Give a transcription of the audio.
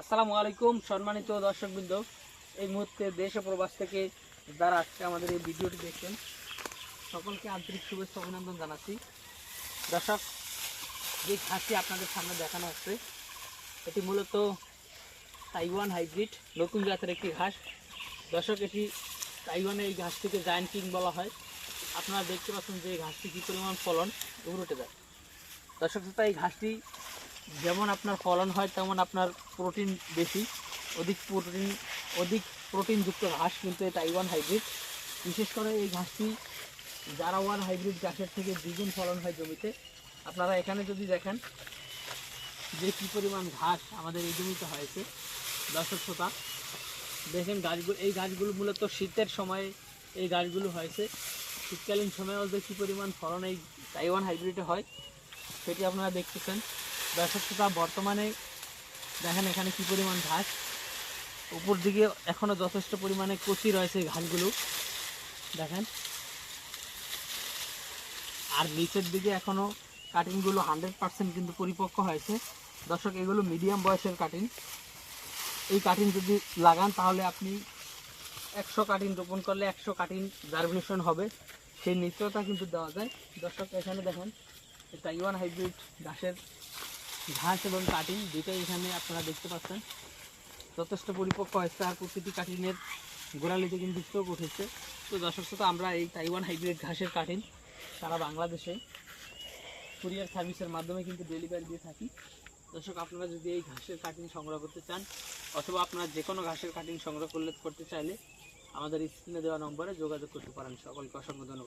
আসসালামু আলাইকুম সম্মানিত দর্শকবৃন্দ, এই মুহূর্তে দেশ ও প্রবাস থেকে যারা আজকে আমাদের এই ভিডিওটি দেখছেন সকলকে আন্তরিক শুভেচ্ছা অভিনন্দন জানাচ্ছি। দর্শক, যে ঘাসটি আপনাদের সামনে দেখানো হচ্ছে এটি মূলত তাইওয়ান হাইব্রিড নতুন জাতের একটি ঘাস। দর্শক, এটি তাইওয়ানের এই ঘাসটিকে জায়ান্ট কিং বলা হয়। আপনারা দেখতে পাচ্ছেন যে এই ঘাসটি কী পরিমাণ ফলন উঠে যায়। দর্শক শ্রোতা, এই ঘাসটি যেমন আপনার ফলন হয় তেমন আপনার প্রোটিন বেশি, অধিক প্রোটিনযুক্ত ঘাস কিন্তু এই তাইওয়ান হাইব্রিড। বিশেষ করে এই ঘাসটি জারাওয়ান হাইব্রিড ঘাসের থেকে দ্বিগুণ ফলন হয় জমিতে। আপনারা এখানে যদি দেখেন যে কী পরিমাণ ঘাস আমাদের এই জমিতে হয়েছে, দর্শক শ্রোতা দেখেন এই গাছগুলো মূলত শীতের সময়ে এই গাছগুলো হয়েছে। শীতকালীন সময়েও যে কী পরিমাণ ফলন এই তাইওয়ান হাইব্রিডে হয় সেটি আপনারা দেখতেছেন। দর্শক শ্রোতা, বর্তমানে দেখেন এখানে কী পরিমাণ ঘাস, উপর দিকে এখনও যথেষ্ট পরিমাণে কচি রয়েছে ঘাসগুলো দেখেন, আর নিচের দিকে এখনও কাটিংগুলো 100% কিন্তু পরিপক্ক হয়েছে। দর্শক, এগুলো মিডিয়াম বয়সের কাটিং। এই কাটিং যদি লাগান তাহলে আপনি 100 কাটিং রোপণ করলে 100 কাটিং জার্মিনেশন হবে, সেই নিশ্চয়তা কিন্তু দেওয়া যায়। দর্শক, এখানে দেখেন তাইওয়ান হাইব্রিড ঘাস এবং কাটিং দুটোই এখানে আপনারা দেখতে পাচ্ছেন যথেষ্ট পরিপক্ক হয়েছে, আর প্রতিটি কাটিংয়ের গোড়ালিতে কিন্তু স্ট্রোক উঠেছে। তো দর্শক শ্রোতা, আমরা এই তাইওয়ান হাইব্রিড ঘাসের কাটিং সারা বাংলাদেশে কুরিয়ার সার্ভিসের মাধ্যমে কিন্তু ডেলিভারি দিয়ে থাকি। দর্শক, আপনারা যদি এই ঘাসের কাটিং সংগ্রহ করতে চান অথবা আপনারা যে কোনো ঘাসের কাটিং সংগ্রহ করতে চাইলে আমাদের স্ক্রিনে দেওয়া নম্বরে যোগাযোগ করতে পারেন। সকলকে অসংখ্য ধন্যবাদ।